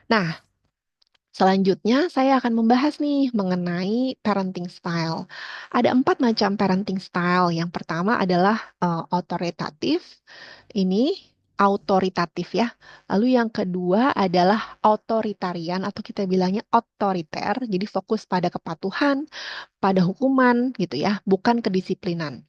Nah, selanjutnya saya akan membahas nih mengenai parenting style. Ada 4 macam parenting style. Yang pertama adalah otoritatif. Ini autoritatif ya. Lalu yang kedua adalah otoritarian atau kita bilangnya otoriter. Jadi fokus pada kepatuhan, pada hukuman gitu ya, bukan kedisiplinan.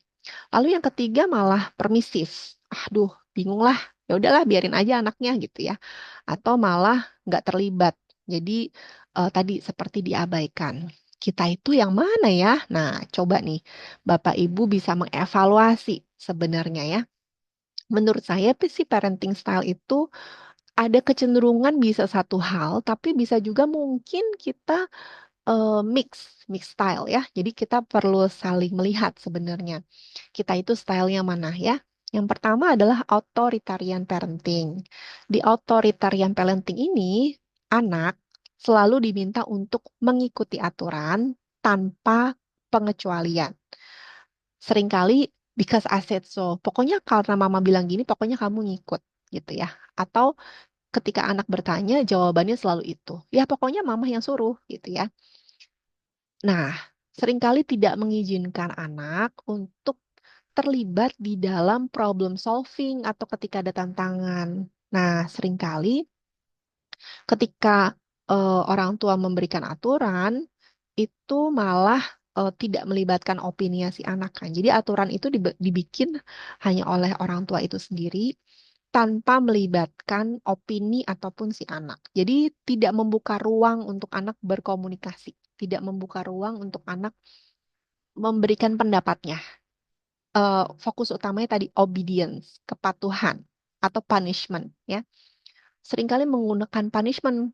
Lalu yang ketiga malah permisif. Aduh, bingung lah. Ya udahlah, biarin aja anaknya gitu ya. Atau malah nggak terlibat. Jadi tadi seperti diabaikan. Kita itu yang mana ya? Nah, coba nih, Bapak Ibu bisa mengevaluasi sebenarnya ya. Menurut saya sih parenting style itu ada kecenderungan bisa satu hal, tapi bisa juga mungkin kita mix, mix style ya. Jadi kita perlu saling melihat sebenarnya. Kita itu stylenya mana ya? Yang pertama adalah authoritarian parenting. Di authoritarian parenting ini, anak selalu diminta untuk mengikuti aturan tanpa pengecualian. Seringkali because I said so. Pokoknya karena mama bilang gini, pokoknya kamu ngikut gitu ya. Atau ketika anak bertanya, jawabannya selalu itu. Ya pokoknya mama yang suruh gitu ya. Nah, seringkali tidak mengizinkan anak untuk terlibat di dalam problem solving atau ketika ada tantangan. Nah, seringkali ketika orang tua memberikan aturan, itu malah tidak melibatkan opini si anak kan. Jadi aturan itu dibikin hanya oleh orang tua itu sendiri tanpa melibatkan opini ataupun si anak. Jadi tidak membuka ruang untuk anak berkomunikasi, tidak membuka ruang untuk anak memberikan pendapatnya. Fokus utamanya tadi obedience, kepatuhan atau punishment ya. Seringkali menggunakan punishment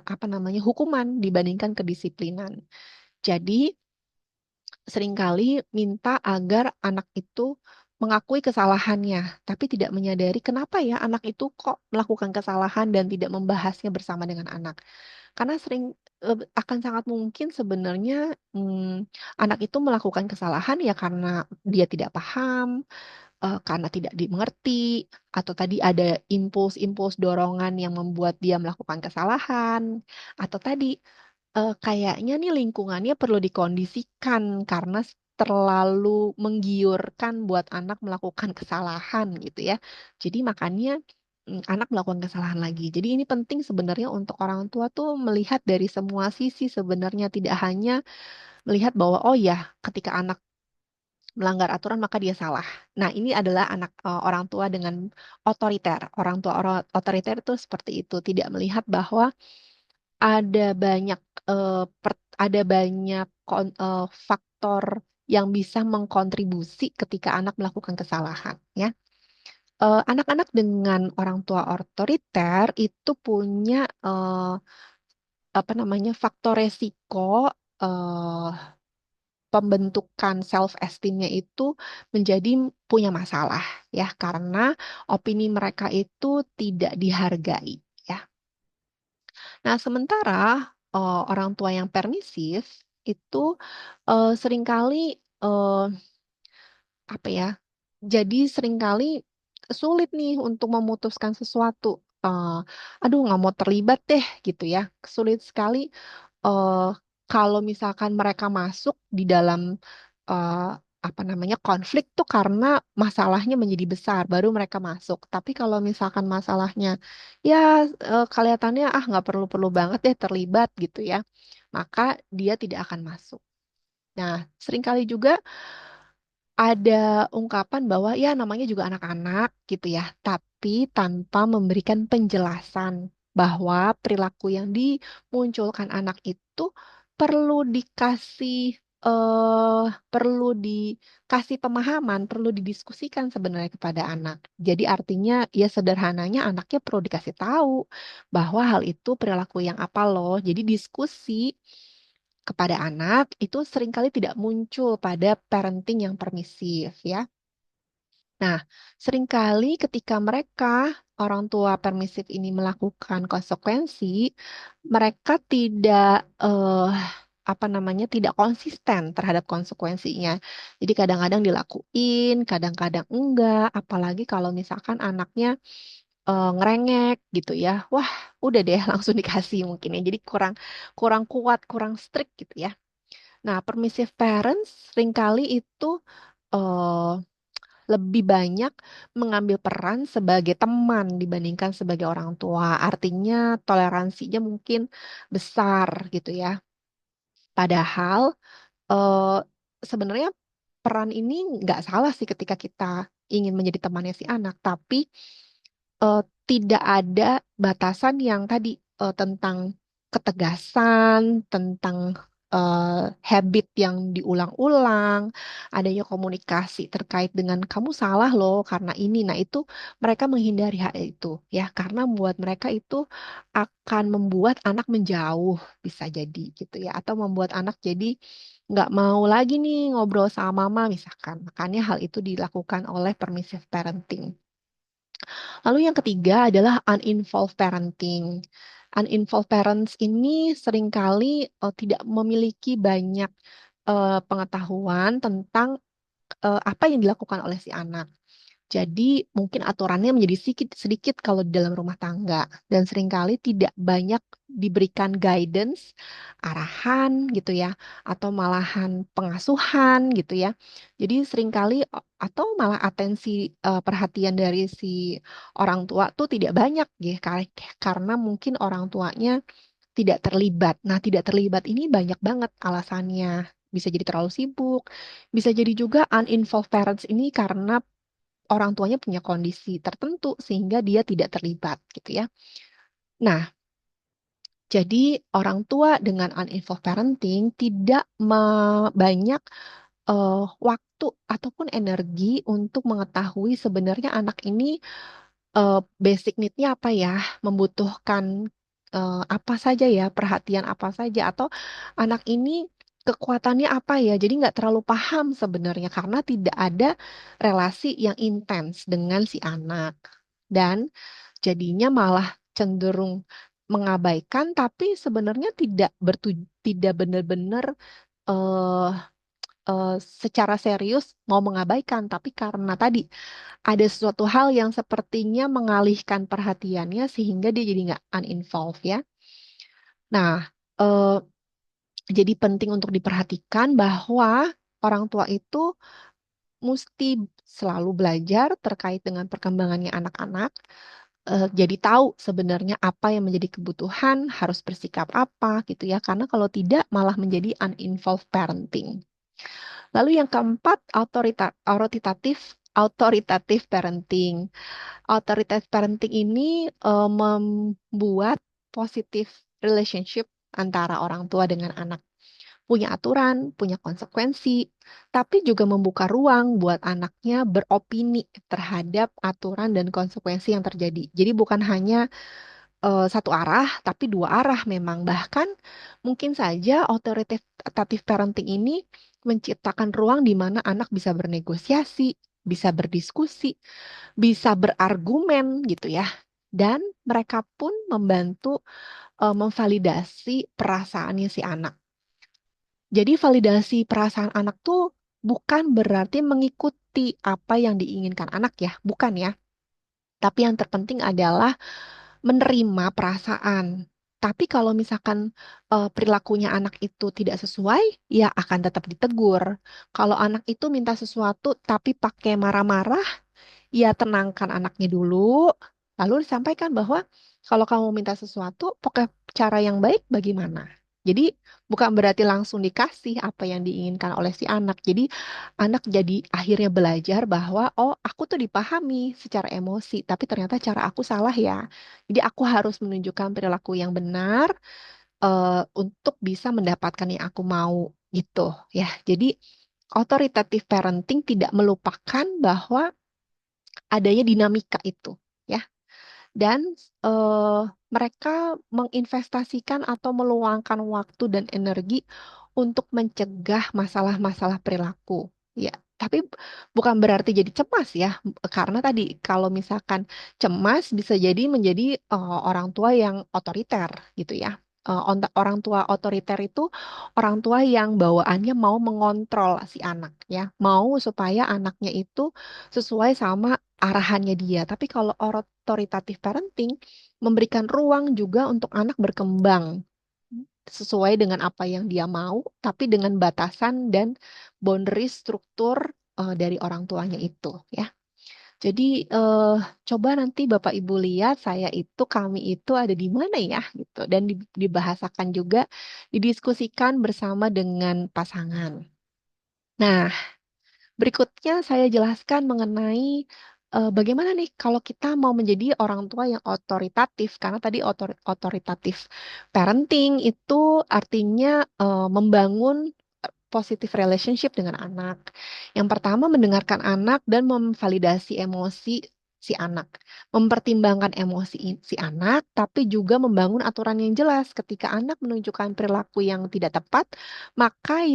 apa namanya hukuman dibandingkan kedisiplinan. Jadi seringkali minta agar anak itu mengakui kesalahannya, tapi tidak menyadari kenapa ya anak itu kok melakukan kesalahan dan tidak membahasnya bersama dengan anak. Karena akan sangat mungkin sebenarnya anak itu melakukan kesalahan ya karena dia tidak paham, karena tidak dimengerti, atau tadi ada impuls-impuls dorongan yang membuat dia melakukan kesalahan, atau tadi kayaknya nih lingkungannya perlu dikondisikan karena terlalu menggiurkan buat anak melakukan kesalahan gitu ya. Jadi makanya anak melakukan kesalahan lagi. Jadi ini penting sebenarnya untuk orang tua tuh melihat dari semua sisi sebenarnya tidak hanya melihat bahwa oh ya ketika anak melanggar aturan maka dia salah. Nah, ini adalah orang tua dengan otoriter. Orang tua otoriter itu seperti itu, tidak melihat bahwa ada banyak ada banyak faktor yang bisa mengkontribusi ketika anak melakukan kesalahan, ya. Anak-anak dengan orang tua otoriter itu punya apa namanya faktor resiko eh, pembentukan self esteemnya itu menjadi punya masalah, ya, karena opini mereka itu tidak dihargai, ya. Nah, sementara orang tua yang permisif itu seringkali eh, apa ya? Jadi seringkali sulit nih untuk memutuskan sesuatu. Eh, Aduh, nggak mau terlibat deh gitu ya. Sulit sekali eh, kalau misalkan mereka masuk di dalam eh, apa namanya konflik tuh karena masalahnya menjadi besar, baru mereka masuk. Tapi kalau misalkan masalahnya ya kelihatannya nggak perlu-perlu banget deh terlibat gitu ya, maka dia tidak akan masuk. Nah, seringkali juga ada ungkapan bahwa ya namanya juga anak-anak gitu ya, tapi tanpa memberikan penjelasan bahwa perilaku yang dimunculkan anak itu perlu dikasih eh perlu dikasih pemahaman, perlu didiskusikan sebenarnya kepada anak. Jadi artinya ya sederhananya anaknya perlu dikasih tahu bahwa hal itu perilaku yang apa loh. Jadi diskusi kepada anak itu seringkali tidak muncul pada parenting yang permisif ya. Nah, seringkali ketika mereka orang tua permisif ini melakukan konsekuensi, mereka tidak apa namanya tidak konsisten terhadap konsekuensinya. Jadi kadang-kadang dilakuin, kadang-kadang enggak, apalagi kalau misalkan anaknya ngerengek gitu ya. Wah, udah deh langsung dikasih mungkin ya. Jadi kurang kurang kuat, kurang strict gitu ya. Nah, permissive parents seringkali itu eh, lebih banyak mengambil peran sebagai teman dibandingkan sebagai orang tua. Artinya toleransinya mungkin besar gitu ya. Padahal eh, sebenarnya peran ini nggak salah sih ketika kita ingin menjadi temannya si anak, tapi eh, tidak ada batasan yang tadi tentang ketegasan, tentang habit yang diulang-ulang, adanya komunikasi terkait dengan kamu salah loh karena ini. Nah, itu mereka menghindari hal itu ya, karena buat mereka itu akan membuat anak menjauh bisa jadi gitu ya, atau membuat anak jadi nggak mau lagi nih ngobrol sama mama misalkan. Makanya hal itu dilakukan oleh permissive parenting. Lalu yang ketiga adalah uninvolved parenting. Uninvolved parents ini seringkali tidak memiliki banyak pengetahuan tentang apa yang dilakukan oleh si anak. Jadi mungkin aturannya menjadi sedikit kalau di dalam rumah tangga dan seringkali tidak banyak diberikan guidance, arahan gitu ya, atau malahan pengasuhan gitu ya. Jadi seringkali atau malah atensi perhatian dari si orang tua tuh tidak banyak ya, karena mungkin orang tuanya tidak terlibat. Nah, tidak terlibat ini banyak banget alasannya. Bisa jadi terlalu sibuk, bisa jadi juga uninvolved parents ini karena orang tuanya punya kondisi tertentu sehingga dia tidak terlibat gitu ya. Nah, jadi orang tua dengan uninvolved parenting tidak banyak waktu ataupun energi untuk mengetahui sebenarnya anak ini eh, basic need-nya apa ya, membutuhkan apa saja ya, perhatian apa saja, atau anak ini kekuatannya apa ya. Jadi nggak terlalu paham sebenarnya karena tidak ada relasi yang intens dengan si anak. Dan jadinya malah cenderung mengabaikan, tapi sebenarnya tidak benar-benar eh, eh, secara serius mau mengabaikan, tapi karena tadi ada sesuatu hal yang sepertinya mengalihkan perhatiannya sehingga dia jadi nggak uninvolved ya. Nah, eh, jadi penting untuk diperhatikan bahwa orang tua itu mesti selalu belajar terkait dengan perkembangannya anak-anak. Jadi tahu sebenarnya apa yang menjadi kebutuhan, harus bersikap apa gitu ya. Karena kalau tidak malah menjadi uninvolved parenting. Lalu yang keempat, autoritatif parenting. Authoritative parenting ini membuat positif relationship antara orang tua dengan anak. Punya aturan, punya konsekuensi, tapi juga membuka ruang buat anaknya beropini terhadap aturan dan konsekuensi yang terjadi. Jadi bukan hanya satu arah, tapi dua arah memang. Bahkan mungkin saja authoritative parenting ini menciptakan ruang di mana anak bisa bernegosiasi, bisa berdiskusi, bisa berargumen gitu ya. Dan mereka pun membantu memvalidasi perasaannya si anak. Jadi validasi perasaan anak tuh bukan berarti mengikuti apa yang diinginkan anak ya, bukan ya. Tapi yang terpenting adalah menerima perasaan. Tapi kalau misalkan perilakunya anak itu tidak sesuai, ya akan tetap ditegur. Kalau anak itu minta sesuatu tapi pakai marah-marah, ya tenangkan anaknya dulu, lalu disampaikan bahwa kalau kamu minta sesuatu, pakai cara yang baik bagaimana? Jadi bukan berarti langsung dikasih apa yang diinginkan oleh si anak. Jadi anak jadi akhirnya belajar bahwa oh aku tuh dipahami secara emosi, tapi ternyata cara aku salah ya. Jadi aku harus menunjukkan perilaku yang benar untuk bisa mendapatkan yang aku mau gitu ya. Jadi authoritative parenting tidak melupakan bahwa adanya dinamika itu, ya. Dan eh, mereka menginvestasikan atau meluangkan waktu dan energi untuk mencegah masalah-masalah perilaku. Ya, tapi bukan berarti jadi cemas ya, karena tadi kalau misalkan cemas bisa jadi menjadi orang tua yang otoriter gitu ya. orang tua otoriter itu orang tua yang bawaannya mau mengontrol si anak ya, mau supaya anaknya itu sesuai sama arahannya dia. Tapi kalau otoritatif parenting memberikan ruang juga untuk anak berkembang sesuai dengan apa yang dia mau, tapi dengan batasan dan boundary struktur dari orang tuanya itu ya. Jadi coba nanti Bapak Ibu lihat kami itu ada di mana ya gitu dan dibahasakan juga, didiskusikan bersama dengan pasangan. Nah, berikutnya saya jelaskan mengenai bagaimana nih kalau kita mau menjadi orang tua yang otoritatif, karena tadi otoritatif parenting itu artinya membangun positive relationship dengan anak. Yang pertama, mendengarkan anak dan memvalidasi emosi si anak. Mempertimbangkan emosi si anak, tapi juga membangun aturan yang jelas. Ketika anak menunjukkan perilaku yang tidak tepat, maka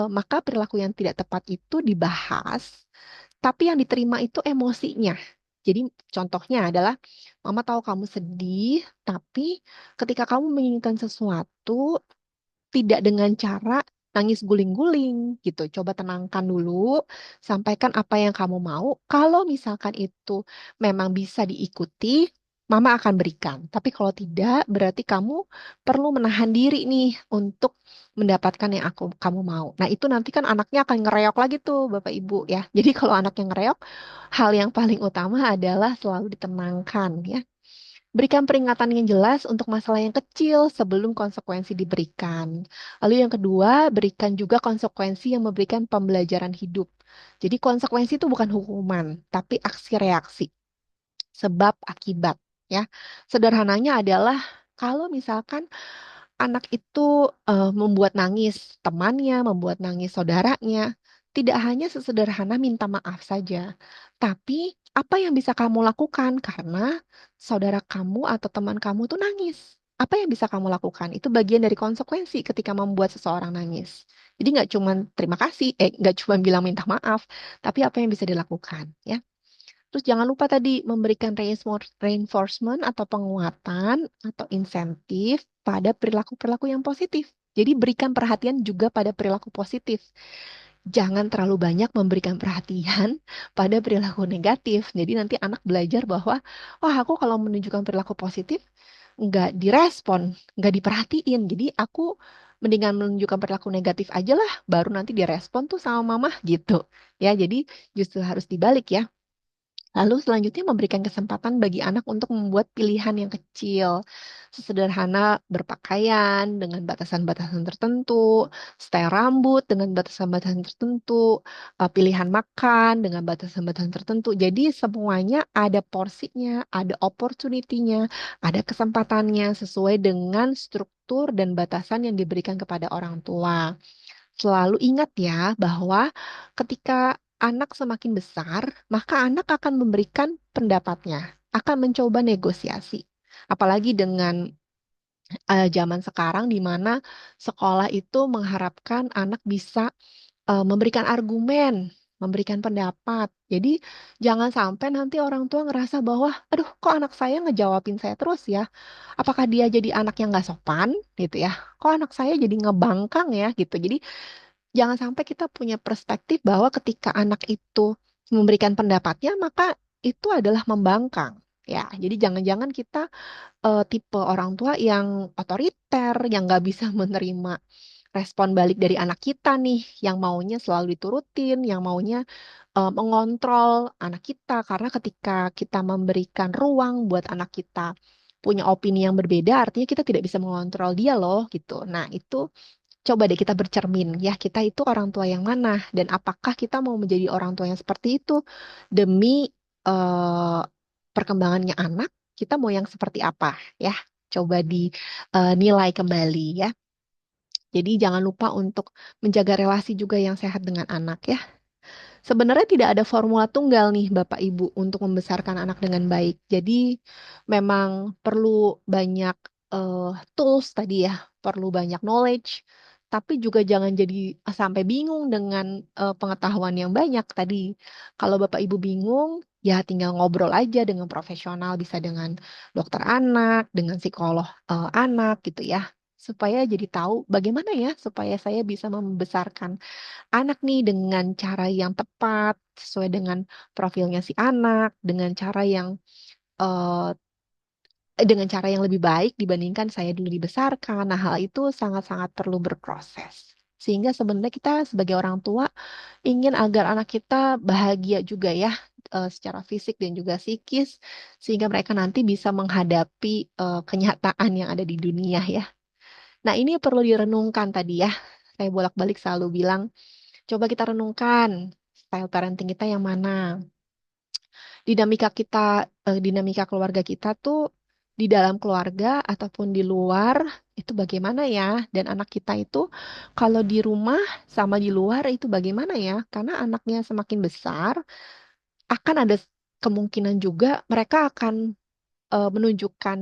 maka perilaku yang tidak tepat itu dibahas, tapi yang diterima itu emosinya. Jadi contohnya adalah, Mama tahu kamu sedih, tapi ketika kamu menginginkan sesuatu, tidak dengan cara nangis guling-guling gitu. Coba tenangkan dulu, sampaikan apa yang kamu mau. Kalau misalkan itu memang bisa diikuti, Mama akan berikan. Tapi kalau tidak, berarti kamu perlu menahan diri nih untuk mendapatkan yang kamu mau. Nah, itu nanti kan anaknya akan ngereok lagi tuh, Bapak Ibu ya. Jadi kalau anaknya ngereok, hal yang paling utama adalah selalu ditenangkan ya. Berikan peringatan yang jelas untuk masalah yang kecil sebelum konsekuensi diberikan. Lalu yang kedua, berikan juga konsekuensi yang memberikan pembelajaran hidup. Jadi konsekuensi itu bukan hukuman, tapi aksi reaksi, sebab akibat. Ya, sederhananya adalah kalau misalkan anak itu membuat nangis temannya, membuat nangis saudaranya, tidak hanya sesederhana minta maaf saja, tapi apa yang bisa kamu lakukan karena saudara kamu atau teman kamu tuh nangis. Apa yang bisa kamu lakukan? Itu bagian dari konsekuensi ketika membuat seseorang nangis. Jadi nggak cuma terima kasih, nggak cuma bilang minta maaf, tapi apa yang bisa dilakukan, ya. Terus jangan lupa tadi memberikan reinforcement atau penguatan atau insentif pada perilaku-perilaku yang positif. Jadi berikan perhatian juga pada perilaku positif. Jangan terlalu banyak memberikan perhatian pada perilaku negatif. Jadi nanti anak belajar bahwa, wah aku kalau menunjukkan perilaku positif, nggak direspon, nggak diperhatiin. Jadi aku mendingan menunjukkan perilaku negatif aja lah, baru nanti direspon tuh sama mama gitu. Ya, jadi justru harus dibalik ya. Lalu selanjutnya memberikan kesempatan bagi anak untuk membuat pilihan yang kecil, sesederhana berpakaian dengan batasan-batasan tertentu, style rambut dengan batasan-batasan tertentu, pilihan makan dengan batasan-batasan tertentu. Jadi semuanya ada porsinya, ada opportunity-nya, ada kesempatannya sesuai dengan struktur dan batasan yang diberikan kepada orang tua. Selalu ingat ya bahwa ketika anak semakin besar, maka anak akan memberikan pendapatnya, akan mencoba negosiasi. Apalagi dengan zaman sekarang di mana sekolah itu mengharapkan anak bisa memberikan argumen, memberikan pendapat. Jadi jangan sampai nanti orang tua ngerasa bahwa, aduh kok anak saya ngejawabin saya terus ya? Apakah dia jadi anak yang nggak sopan gitu ya? Kok anak saya jadi ngebangkang ya gitu. Jadi jangan sampai kita punya perspektif bahwa ketika anak itu memberikan pendapatnya, maka itu adalah membangkang. Ya, jadi jangan-jangan kita tipe orang tua yang otoriter, yang nggak bisa menerima respon balik dari anak kita nih, yang maunya selalu diturutin, yang maunya mengontrol anak kita. Karena ketika kita memberikan ruang buat anak kita punya opini yang berbeda, artinya kita tidak bisa mengontrol dia loh, gitu. Nah, itu coba deh kita bercermin ya, kita itu orang tua yang mana dan apakah kita mau menjadi orang tua yang seperti itu demi eh, perkembangannya anak, kita mau yang seperti apa ya? Coba dinilai kembali ya. Jadi jangan lupa untuk menjaga relasi juga yang sehat dengan anak ya. Sebenarnya tidak ada formula tunggal nih Bapak Ibu untuk membesarkan anak dengan baik. Jadi memang perlu banyak eh, tools tadi ya, perlu banyak knowledge, tapi juga jangan jadi sampai bingung dengan pengetahuan yang banyak tadi. Kalau Bapak Ibu bingung, ya tinggal ngobrol aja dengan profesional, bisa dengan dokter anak, dengan psikolog anak gitu ya. Supaya jadi tahu bagaimana ya supaya saya bisa membesarkan anak nih dengan cara yang tepat, sesuai dengan profilnya si anak, eh, dengan cara yang lebih baik dibandingkan saya dulu dibesarkan. Nah, hal itu sangat-sangat perlu berproses. Sehingga sebenarnya kita sebagai orang tua ingin agar anak kita bahagia juga ya, secara fisik dan juga psikis, sehingga mereka nanti bisa menghadapi kenyataan yang ada di dunia ya. Nah, ini perlu direnungkan tadi ya. Saya bolak-balik selalu bilang, coba kita renungkan style parenting kita yang mana. Dinamika keluarga kita tuh di dalam keluarga ataupun di luar itu bagaimana ya? Dan anak kita itu kalau di rumah sama di luar itu bagaimana ya? Karena anaknya semakin besar, akan ada kemungkinan juga mereka akan menunjukkan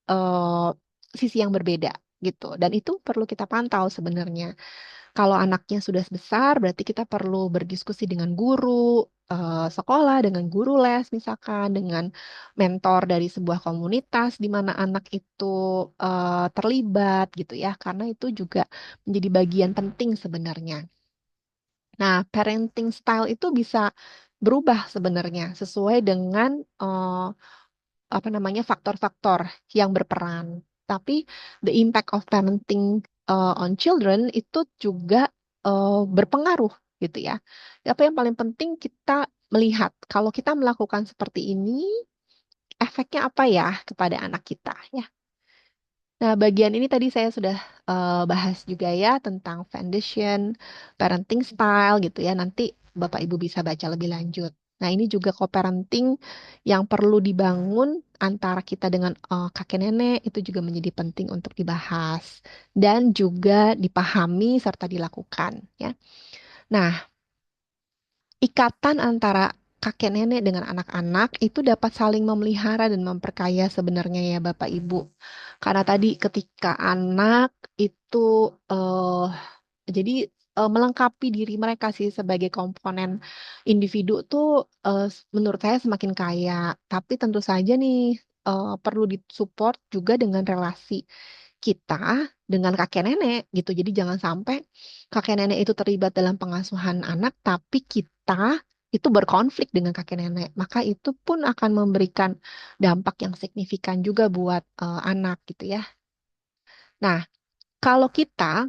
eh, sisi yang berbeda gitu. Dan itu perlu kita pantau sebenarnya. Kalau anaknya sudah besar, berarti kita perlu berdiskusi dengan guru sekolah, dengan guru les misalkan, dengan mentor dari sebuah komunitas di mana anak itu terlibat gitu ya, karena itu juga menjadi bagian penting sebenarnya. Nah, parenting style itu bisa berubah sebenarnya sesuai dengan apa namanya faktor-faktor yang berperan. Tapi the impact of parenting on children itu juga berpengaruh gitu ya. Apa yang paling penting kita melihat kalau kita melakukan seperti ini, efeknya apa ya kepada anak kita ya. Nah, bagian ini tadi saya sudah bahas juga ya tentang foundation, parenting style gitu ya. Nanti Bapak Ibu bisa baca lebih lanjut. Nah, ini juga co-parenting yang perlu dibangun antara kita dengan kakek nenek itu juga menjadi penting untuk dibahas dan juga dipahami serta dilakukan ya. Nah, ikatan antara kakek nenek dengan anak-anak itu dapat saling memelihara dan memperkaya sebenarnya ya Bapak Ibu. Karena tadi ketika anak itu eh jadi melengkapi diri mereka sih sebagai komponen individu tuh menurut saya semakin kaya. Tapi tentu saja nih perlu disupport juga dengan relasi kita dengan kakek nenek gitu. Jadi jangan sampai kakek nenek itu terlibat dalam pengasuhan anak, tapi kita itu berkonflik dengan kakek nenek. Maka itu pun akan memberikan dampak yang signifikan juga buat anak gitu ya. Nah, kalau kita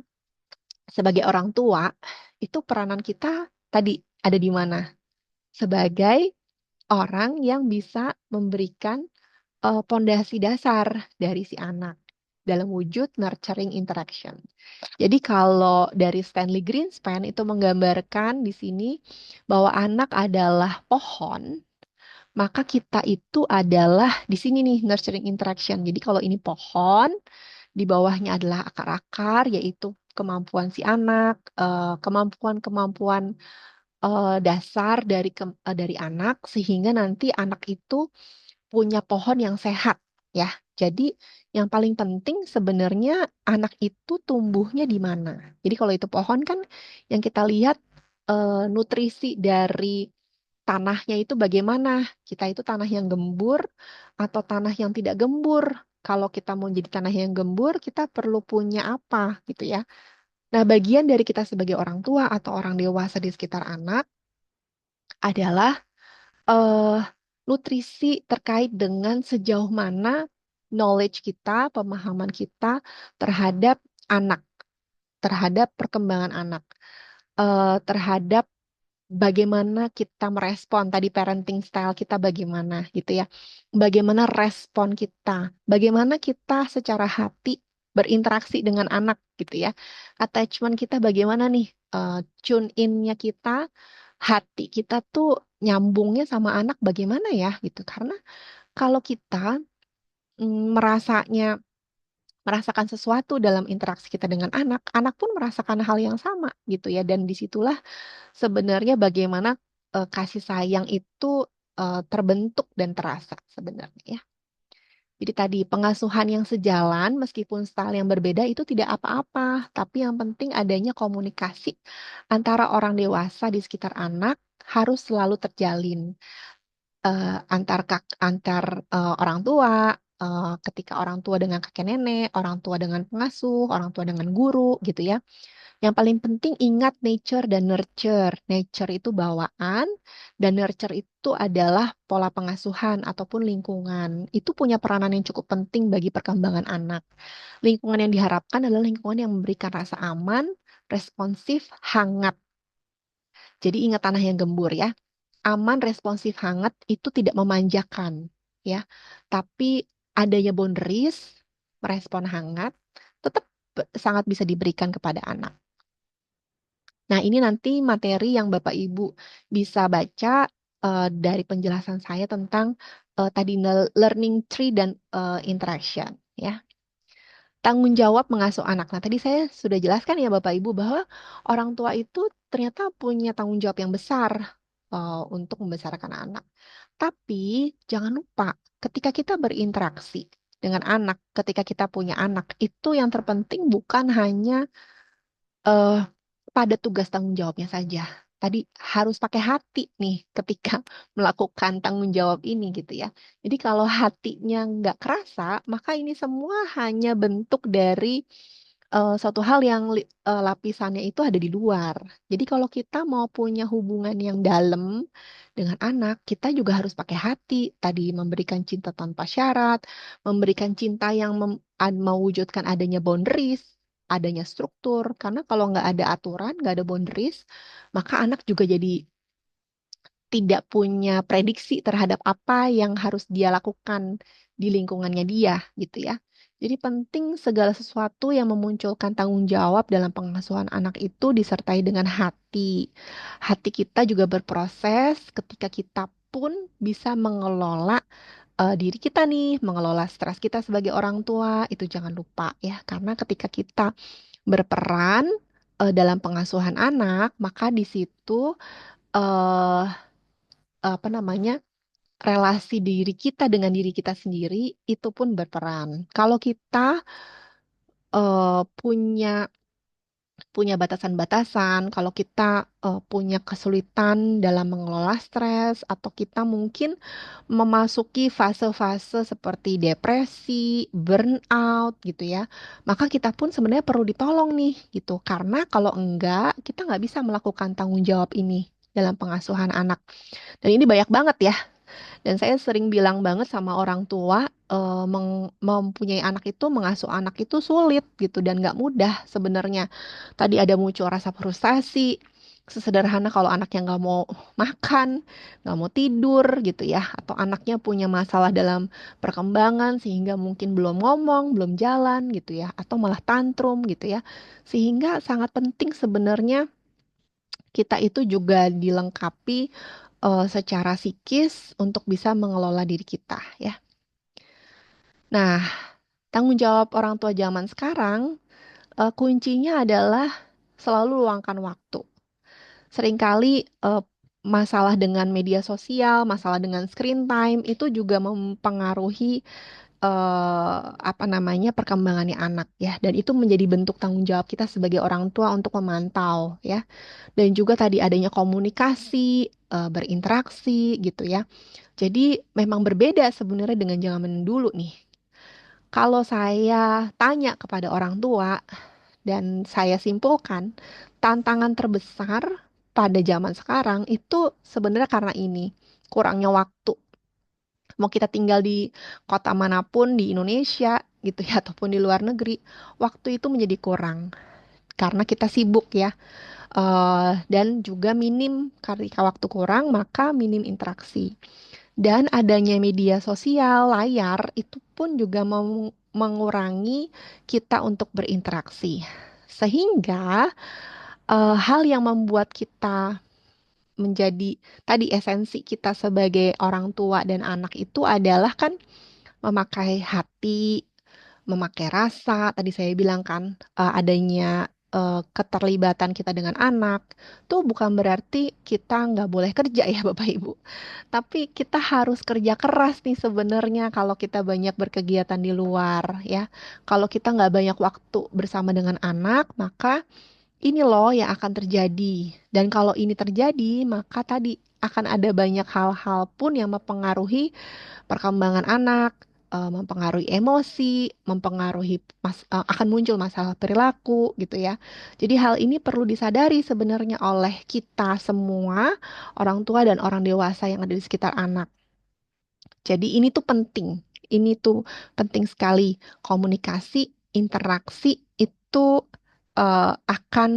sebagai orang tua, itu peranan kita tadi ada di mana? Sebagai orang yang bisa memberikan pondasi dasar dari si anak dalam wujud nurturing interaction. Jadi kalau dari Stanley Greenspan itu menggambarkan di sini bahwa anak adalah pohon, maka kita itu adalah di sini nih nurturing interaction. Jadi kalau ini pohon, di bawahnya adalah akar-akar, yaitu kemampuan si anak, kemampuan-kemampuan dasar dari anak, sehingga nanti anak itu punya pohon yang sehat, ya. Jadi yang paling penting sebenarnya anak itu tumbuhnya di mana. Jadi kalau itu pohon kan yang kita lihat nutrisi dari tanahnya itu bagaimana. Kita itu tanah yang gembur atau tanah yang tidak gembur. Kalau kita mau jadi tanah yang gembur, kita perlu punya apa gitu ya. Nah, bagian dari kita sebagai orang tua atau orang dewasa di sekitar anak adalah eh, nutrisi terkait dengan sejauh mana knowledge kita, pemahaman kita terhadap anak, terhadap perkembangan anak, terhadap bagaimana kita merespon tadi parenting style kita bagaimana gitu ya. Bagaimana respon kita, bagaimana kita secara hati berinteraksi dengan anak gitu ya. Attachment kita bagaimana nih, tune in-nya kita, hati kita tuh nyambungnya sama anak bagaimana ya gitu. Karena kalau kita merasakan sesuatu dalam interaksi kita dengan anak, anak pun merasakan hal yang sama gitu ya. Dan disitulah sebenarnya bagaimana kasih sayang itu terbentuk dan terasa sebenarnya ya. Jadi tadi pengasuhan yang sejalan meskipun style yang berbeda itu tidak apa-apa, tapi yang penting adanya komunikasi antara orang dewasa di sekitar anak harus selalu terjalin. antar orang tua, ketika orang tua dengan kakek nenek, orang tua dengan pengasuh, orang tua dengan guru gitu ya. Yang paling penting ingat nature dan nurture. Nature itu bawaan dan nurture itu adalah pola pengasuhan ataupun lingkungan. Itu punya peranan yang cukup penting bagi perkembangan anak. Lingkungan yang diharapkan adalah lingkungan yang memberikan rasa aman, responsif, hangat. Jadi ingat tanah yang gembur ya. Aman, responsif, hangat itu tidak memanjakan ya. Tapi adanya boundaries, merespon hangat, tetap sangat bisa diberikan kepada anak. Nah, ini nanti materi yang Bapak Ibu bisa baca dari penjelasan saya tentang tadi learning tree dan interaction ya. Tanggung jawab mengasuh anak. Nah, tadi saya sudah jelaskan ya Bapak Ibu bahwa orang tua itu ternyata punya tanggung jawab yang besar untuk membesarkan anak. Tapi jangan lupa ketika kita berinteraksi dengan anak, ketika kita punya anak, itu yang terpenting bukan hanya eh, pada tugas tanggung jawabnya saja. Tadi harus pakai hati nih ketika melakukan tanggung jawab ini gitu ya. Jadi kalau hatinya nggak kerasa, maka ini semua hanya bentuk dari suatu hal yang lapisannya itu ada di luar. Jadi kalau kita mau punya hubungan yang dalam dengan anak, kita juga harus pakai hati. Tadi memberikan cinta tanpa syarat, memberikan cinta yang mewujudkan adanya boundaries, adanya struktur. Karena kalau nggak ada aturan, nggak ada boundaries, maka anak juga jadi tidak punya prediksi terhadap apa yang harus dia lakukan di lingkungannya dia, gitu ya. Jadi penting segala sesuatu yang memunculkan tanggung jawab dalam pengasuhan anak itu disertai dengan hati. Hati kita juga berproses ketika kita pun bisa mengelola diri kita nih, mengelola stres kita sebagai orang tua, itu jangan lupa ya. Karena ketika kita berperan dalam pengasuhan anak, maka di situ eh apa namanya relasi diri kita dengan diri kita sendiri itu pun berperan. Kalau kita punya punya batasan-batasan, kalau kita punya kesulitan dalam mengelola stres atau kita mungkin memasuki fase-fase seperti depresi, burnout gitu ya, maka kita pun sebenarnya perlu ditolong nih gitu. Karena kalau enggak, kita nggak bisa melakukan tanggung jawab ini dalam pengasuhan anak. Dan ini banyak banget ya. Dan saya sering bilang banget sama orang tua, mempunyai anak itu, mengasuh anak itu sulit gitu dan nggak mudah sebenarnya. Tadi ada muncul rasa frustasi, sesederhana kalau anaknya nggak mau makan, nggak mau tidur gitu ya, atau anaknya punya masalah dalam perkembangan sehingga mungkin belum ngomong, belum jalan gitu ya, atau malah tantrum gitu ya. Sehingga sangat penting sebenarnya kita itu juga dilengkapi secara psikis untuk bisa mengelola diri kita ya. Nah, tanggung jawab orang tua zaman sekarang kuncinya adalah selalu luangkan waktu. Seringkali masalah dengan media sosial, masalah dengan screen time itu juga mempengaruhi apa namanya perkembangannya anak ya. Dan itu menjadi bentuk tanggung jawab kita sebagai orang tua untuk memantau ya. Dan juga tadi adanya komunikasi, berinteraksi gitu ya. Jadi memang berbeda sebenarnya dengan zaman dulu nih. Kalau saya tanya kepada orang tua dan saya simpulkan, tantangan terbesar pada zaman sekarang itu sebenarnya karena ini, kurangnya waktu. Mau kita tinggal di kota manapun di Indonesia gitu ya ataupun di luar negeri, waktu itu menjadi kurang karena kita sibuk ya. Dan juga minim ketika waktu kurang maka minim interaksi. Dan adanya media sosial, layar, itu pun juga mengurangi kita untuk berinteraksi. Sehingga hal yang membuat kita menjadi tadi esensi kita sebagai orang tua dan anak itu adalah kan memakai hati, memakai rasa. Tadi saya bilang kan adanya keterlibatan kita dengan anak tuh bukan berarti kita nggak boleh kerja ya Bapak Ibu. Tapi kita harus kerja keras nih sebenarnya kalau kita banyak berkegiatan di luar ya. Kalau kita nggak banyak waktu bersama dengan anak, maka ini loh yang akan terjadi. Dan kalau ini terjadi, maka tadi akan ada banyak hal-hal pun yang mempengaruhi perkembangan anak, mempengaruhi emosi, akan muncul masalah perilaku gitu ya. Jadi hal ini perlu disadari sebenarnya oleh kita semua, orang tua dan orang dewasa yang ada di sekitar anak. Jadi ini tuh penting. Ini tuh penting sekali. Komunikasi, interaksi itu akan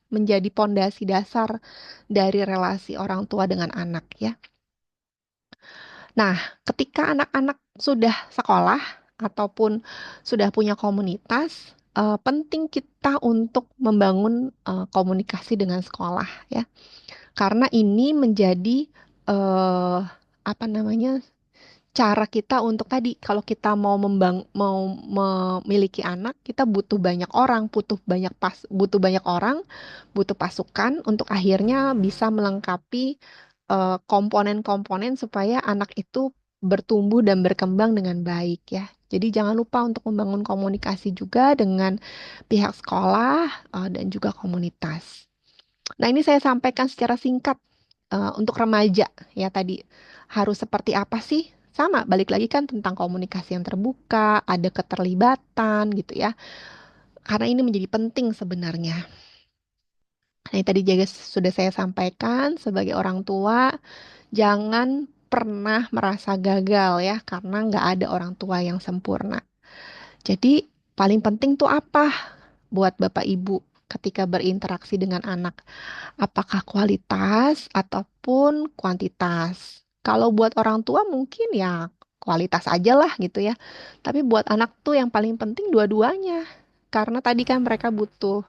menjadi pondasi dasar dari relasi orang tua dengan anak ya. Nah, ketika anak-anak sudah sekolah ataupun sudah punya komunitas, penting kita untuk membangun komunikasi dengan sekolah ya. Karena ini menjadi eh, apa namanya cara kita untuk tadi kalau kita mau memiliki anak kita butuh banyak orang butuh banyak orang butuh pasukan untuk akhirnya bisa melengkapi komponen-komponen supaya anak itu bertumbuh dan berkembang dengan baik ya. Jadi jangan lupa untuk membangun komunikasi juga dengan pihak sekolah dan juga komunitas. Nah, ini saya sampaikan secara singkat untuk remaja ya tadi. Harus seperti apa sih? Sama, balik lagi kan tentang komunikasi yang terbuka, ada keterlibatan gitu ya. Karena ini menjadi penting sebenarnya. Nah, ini tadi juga sudah saya sampaikan sebagai orang tua, jangan pernah merasa gagal ya, karena nggak ada orang tua yang sempurna. Jadi, paling penting tuh apa buat Bapak Ibu ketika berinteraksi dengan anak? Apakah kualitas ataupun kuantitas. Kalau buat orang tua mungkin ya kualitas aja lah gitu ya. Tapi buat anak tuh yang paling penting dua-duanya. Karena tadi kan mereka butuh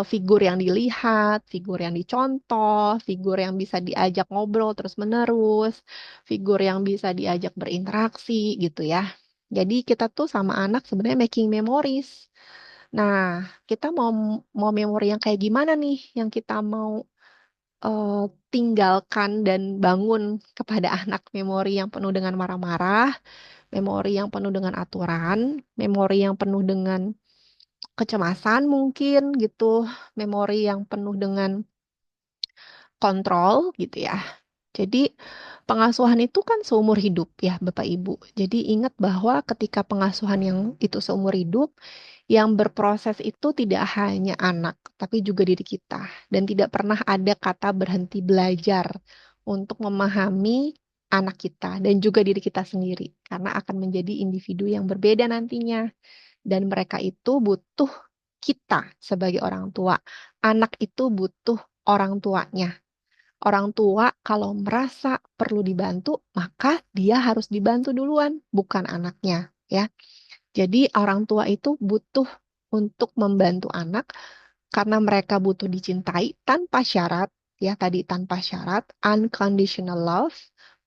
figur yang dilihat, figur yang dicontoh, figur yang bisa diajak ngobrol terus-menerus, figur yang bisa diajak berinteraksi gitu ya. Jadi kita tuh sama anak sebenarnya making memories. Nah, kita mau mau memori yang kayak gimana nih yang kita mau eh, tinggalkan dan bangun kepada anak memori yang penuh dengan marah-marah, memori yang penuh dengan aturan, memori yang penuh dengan kecemasan mungkin gitu, memori yang penuh dengan kontrol gitu ya. Jadi pengasuhan itu kan seumur hidup ya Bapak Ibu. Jadi ingat bahwa ketika pengasuhan yang itu seumur hidup, yang berproses itu tidak hanya anak, tapi juga diri kita. Dan tidak pernah ada kata berhenti belajar untuk memahami anak kita dan juga diri kita sendiri. Karena akan menjadi individu yang berbeda nantinya. Dan mereka itu butuh kita sebagai orang tua. Anak itu butuh orang tuanya. Orang tua kalau merasa perlu dibantu, maka dia harus dibantu duluan, bukan anaknya, ya. Jadi orang tua itu butuh untuk membantu anak karena mereka butuh dicintai tanpa syarat, ya tadi tanpa syarat, unconditional love,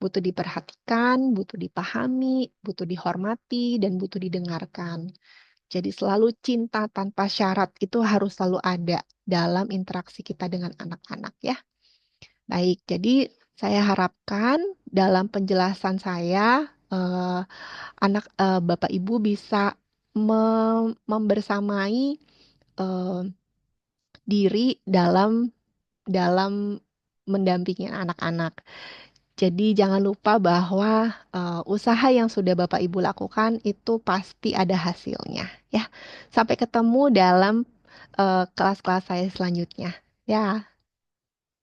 butuh diperhatikan, butuh dipahami, butuh dihormati, dan butuh didengarkan. Jadi selalu cinta tanpa syarat itu harus selalu ada dalam interaksi kita dengan anak-anak ya. Baik, jadi saya harapkan dalam penjelasan saya eh, Bapak Ibu bisa membersamai eh, diri dalam mendampingi anak-anak. Jadi jangan lupa bahwa usaha yang sudah Bapak Ibu lakukan itu pasti ada hasilnya ya. Sampai ketemu dalam kelas-kelas saya selanjutnya. Ya.